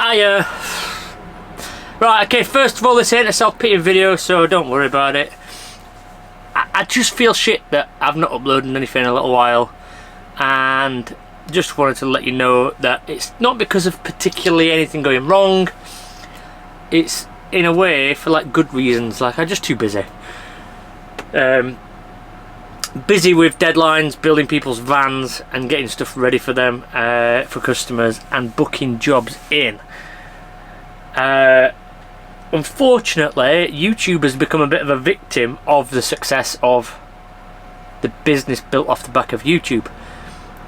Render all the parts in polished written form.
Right, okay, first of all, this ain't a self-pitying video, so don't worry about it. I just feel shit that I've not uploaded anything in a little while, and just wanted to let you know that it's not because of particularly anything going wrong. It's in a way for like good reasons. Like, I'm just too busy. Busy with deadlines, building people's vans and getting stuff ready for them, for customers, and booking jobs in. Unfortunately, YouTube has become a bit of a victim of the success of the business built off the back of YouTube,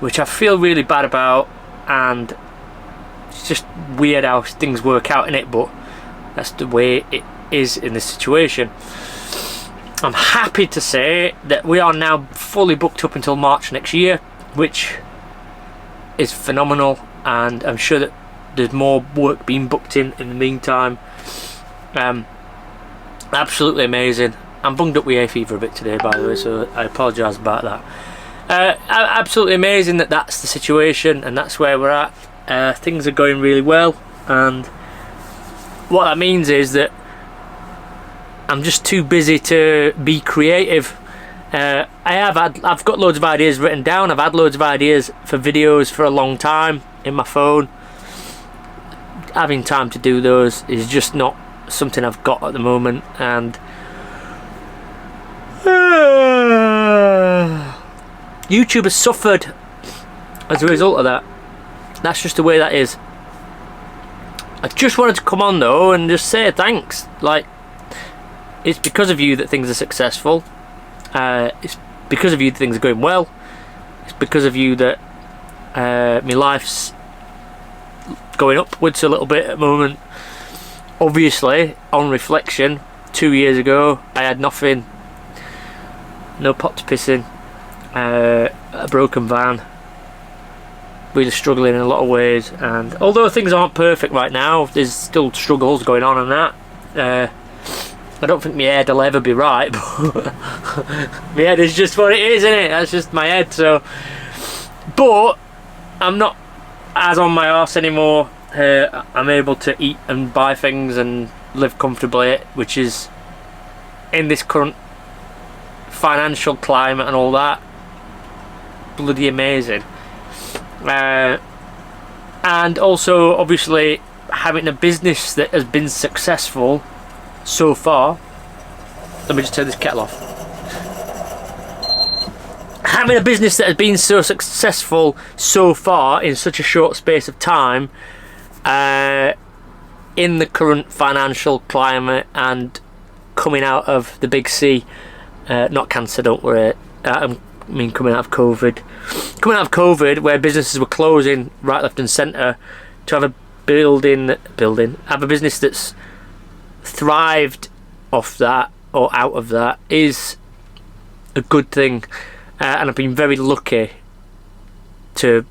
which I feel really bad about, and it's just weird how things work out in it, but that's the way it is in this situation. I'm happy to say that we are now fully booked up until March next year, which is phenomenal, and I'm sure that there's more work being booked in the meantime. Absolutely amazing. I'm bunged up with hay fever a bit today, by the way, so I apologise about that. Absolutely amazing that that's the situation and that's where we're at. Things are going really well, and what that means is that I'm just too busy to be creative. I've got loads of ideas written down. I've had loads of ideas for videos for a long time in my phone. Having time to do those is just not something I've got at the moment, and YouTube has suffered as a result of that. That's just the way that is. I just wanted to come on though and just say thanks. Like, it's because of you that things are successful. It's because of you that things are going well. It's because of you that my life's going upwards a little bit at the moment. Obviously, on reflection, 2 years ago I had nothing, no pot to piss in, a broken van, really struggling in a lot of ways, and although things aren't perfect right now, there's still struggles going on and that. I don't think my head will ever be right, but my head is just what it is, isn't it? That's just my head. So, but I'm not as on my arse anymore. I'm able to eat and buy things and live comfortably, which is, in this current financial climate and all that, bloody amazing. And also, obviously, having a business that has been successful so far. Let me just turn this kettle off. Having a business that has been so successful so far in such a short space of time, in the current financial climate, and coming out of the big C, not cancer, don't worry, I mean coming out of COVID, where businesses were closing right, left and centre, to have a have a business that's thrived off that or out of that is a good thing, and I've been very lucky to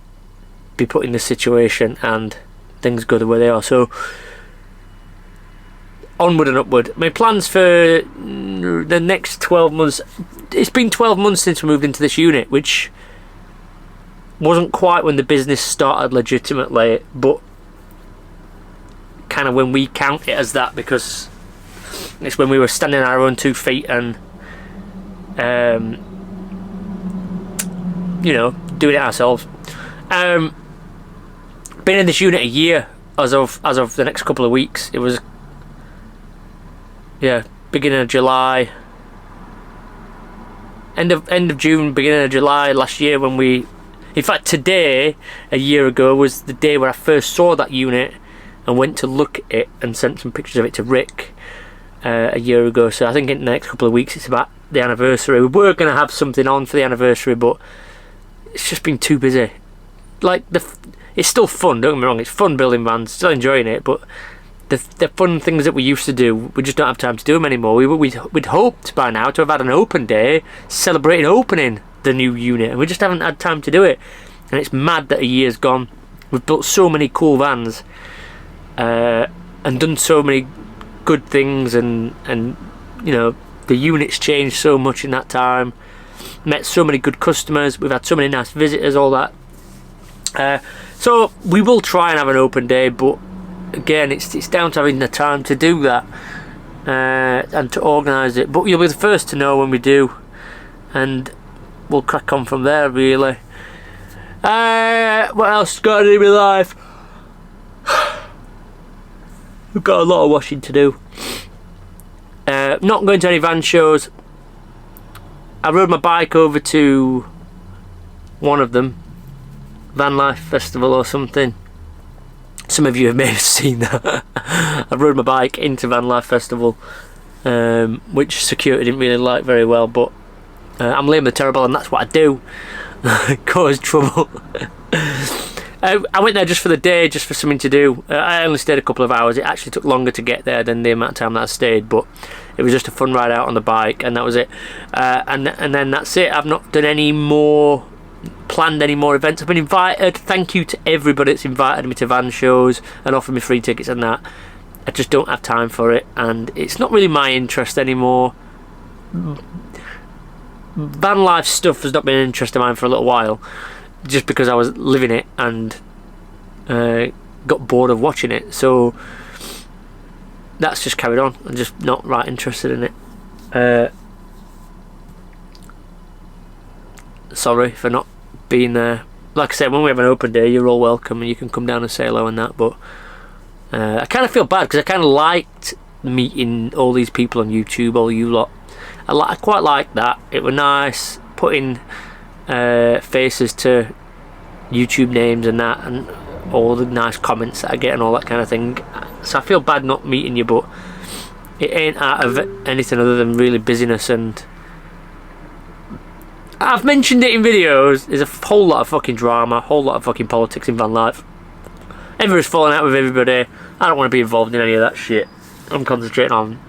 be put in this situation and things go the way they are. So onward and upward. My plans for the next 12 months, it's been 12 months since we moved into this unit, which wasn't quite when the business started legitimately, but kind of when we count it as that, because it's when we were standing on our own 2 feet and you know, doing it ourselves. Been in this unit a year as of the next couple of weeks. It was, yeah, beginning of July, end of June, beginning of July last year when we, in fact today, a year ago, was the day where I first saw that unit and went to look at it and sent some pictures of it to Rick a year ago. So I think in the next couple of weeks it's about the anniversary. We were going to have something on for the anniversary, but it's just been too busy. Like, it's still fun, don't get me wrong, it's fun building vans, still enjoying it, but the fun things that we used to do, we just don't have time to do them anymore. We'd hoped by now to have had an open day celebrating opening the new unit, and we just haven't had time to do it. And it's mad that a year's gone. We've built so many cool vans, and done so many good things, and you know, the unit's changed so much in that time. Met so many good customers, we've had so many nice visitors, all that. So we will try and have an open day, but again, it's down to having the time to do that and to organise it. But you'll be the first to know when we do, and we'll crack on from there, really. What else got to do with life? We've got a lot of washing to do. Not going to any van shows. I rode my bike over to one of them, Vanlife Festival or something. Some of you may have seen that. I rode my bike into Vanlife Festival, which security didn't really like very well, but I'm lame and terrible, and that's what I do. Cause trouble. I went there just for the day, just for something to do. I only stayed a couple of hours. It actually took longer to get there than the amount of time that I stayed, but it was just a fun ride out on the bike, and that was it. And then that's it. I've not done any more, planned any more events. I've been invited. Thank you to everybody that's invited me to van shows and offered me free tickets and that. I just don't have time for it, and it's not really my interest anymore. Van life stuff has not been an interest of mine for a little while, just because I was living it and got bored of watching it, so that's just carried on. I'm just not right interested in it. Sorry for not being there. Like I said, when we have an open day, you're all welcome and you can come down and say hello and that, but I kind of feel bad because I kind of liked meeting all these people on YouTube, all you lot. I quite like that. It was nice putting faces to YouTube names and that, and all the nice comments that I get and all that kind of thing. So I feel bad not meeting you, but it ain't out of anything other than really busyness, and I've mentioned it in videos. There's a whole lot of fucking drama, a whole lot of fucking politics in van life. Everyone's falling out with everybody. I don't want to be involved in any of that shit. I'm concentrating on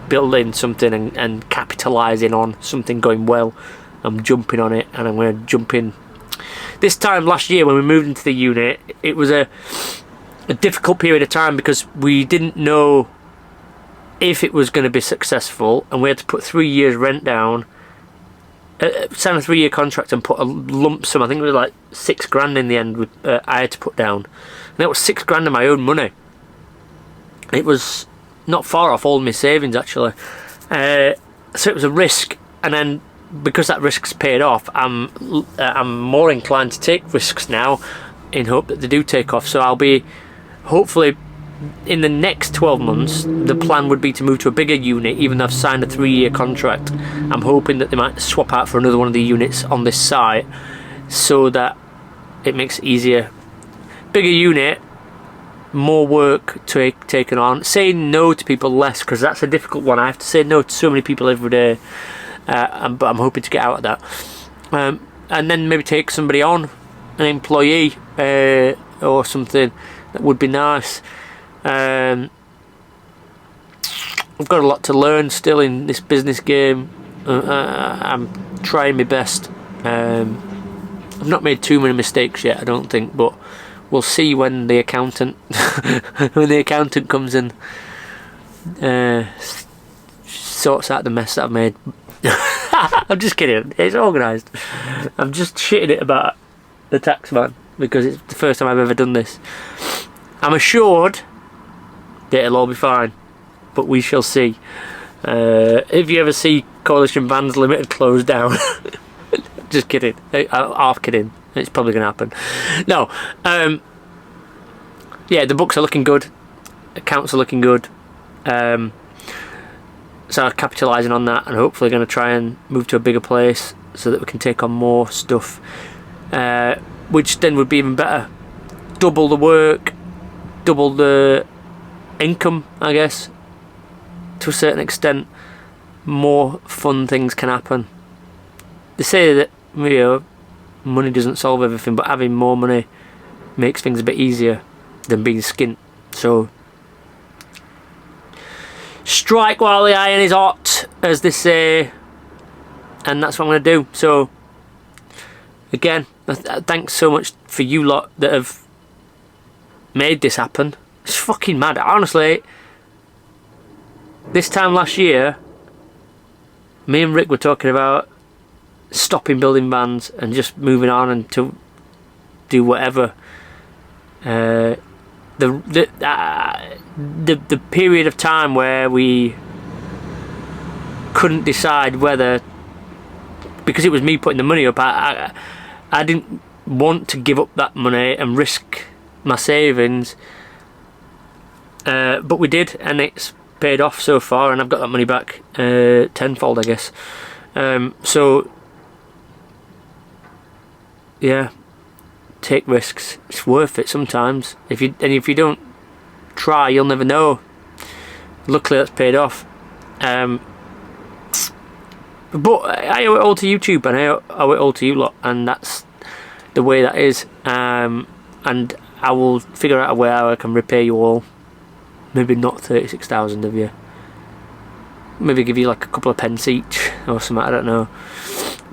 building something and capitalising on something going well. I'm jumping on it, and I'm going to jump in. This time last year when we moved into the unit, it was a difficult period of time because we didn't know if it was going to be successful, and we had to put 3 years rent down, sign a 3-year contract and put a lump sum. I think it was like £6,000 in the end. I had to put down, and that was £6,000 of my own money. It was not far off all my savings actually, so it was a risk, and then because that risk's paid off, I'm more inclined to take risks now in hope that they do take off. So I'll be, hopefully in the next 12 months, the plan would be to move to a bigger unit. Even though I've signed a 3-year contract, I'm hoping that they might swap out for another one of the units on this site so that it makes it easier. Bigger unit, more work to taken on. Saying no to people less, because that's a difficult one. I have to say no to so many people every day, but I'm hoping to get out of that, and then maybe take somebody on, an employee or something. That would be nice. I've got a lot to learn still in this business game. I'm trying my best. I've not made too many mistakes yet, I don't think, but we'll see when the accountant comes and sorts out the mess that I've made. I'm just kidding, it's organised. I'm just shitting it about the tax man because it's the first time I've ever done this. I'm assured that it'll all be fine, but we shall see. If you ever see Coalition Vans Limited closed down, just kidding, half kidding, it's probably going to happen. No, yeah, the books are looking good, accounts are looking good, so capitalising on that, and hopefully going to try and move to a bigger place so that we can take on more stuff, which then would be even better. Double the work, double the income, I guess, to a certain extent. More fun things can happen. They say that, you know, money doesn't solve everything, but having more money makes things a bit easier than being skint. So strike while the iron is hot, as they say, and that's what I'm going to do. So again, thanks so much for you lot that have made this happen. It's fucking mad, honestly. This time last year, me and Rick were talking about stopping building vans and just moving on and to do whatever. the period of time where we couldn't decide whether, because it was me putting the money up, I didn't want to give up that money and risk my savings, but we did, and it's paid off so far, and I've got that money back tenfold, I guess. So yeah, take risks. It's worth it sometimes. If you don't try, you'll never know. Luckily, that's paid off. But I owe it all to YouTube, and I owe it all to you lot, and that's the way that is. And I will figure out a way how I can repay you all. Maybe not 36,000 of you. Maybe give you like a couple of pence each or something. I don't know.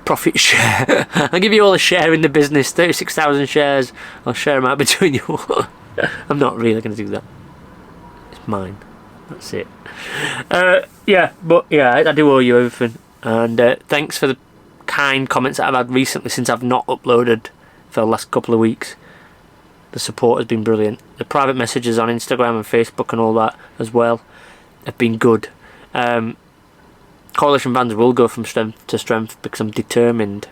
Profit share. I'll give you all a share in the business. 36,000 shares. I'll share them out between you all. I'm not really going to do that. It's mine. That's it. Yeah, but yeah, I do owe you everything. And thanks for the kind comments that I've had recently since I've not uploaded for the last couple of weeks. The support has been brilliant. The private messages on Instagram and Facebook and all that as well have been good. Coalition Vans will go from strength to strength because I'm determined.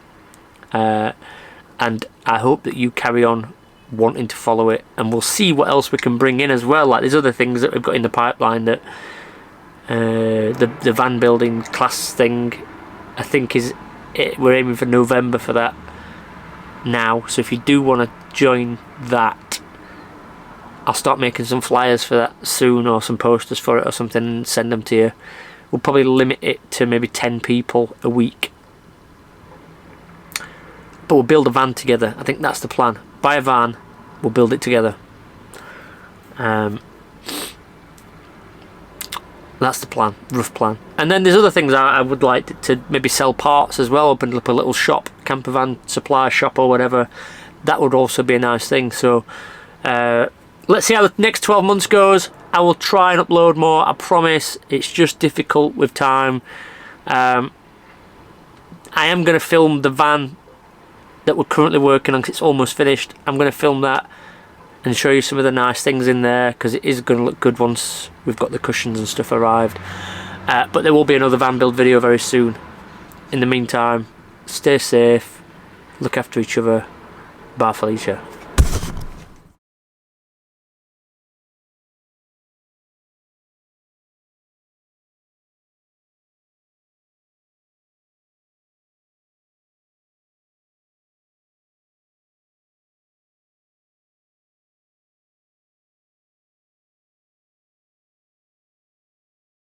And I hope that you carry on wanting to follow it, and we'll see what else we can bring in as well. Like there's other things that we've got in the pipeline that the van building class thing, I think we're aiming for November for that now. So if you do want to join that, I'll start making some flyers for that soon, or some posters for it or something, and send them to you. We'll probably limit it to maybe 10 people a week, but we'll build a van together. I think that's the plan. Buy a van, we'll build it together. That's the plan, rough plan. And then there's other things I would like to maybe sell parts as well, open up a little shop, campervan supply shop or whatever. That would also be a nice thing. So let's see how the next 12 months goes. I will try and upload more, I promise. It's just difficult with time. I am going to film the van that we're currently working on because it's almost finished. I'm going to film that and show you some of the nice things in there, because it is going to look good once we've got the cushions and stuff arrived. But there will be another van build video very soon. In the meantime, stay safe, look after each other. Bye, Felicia.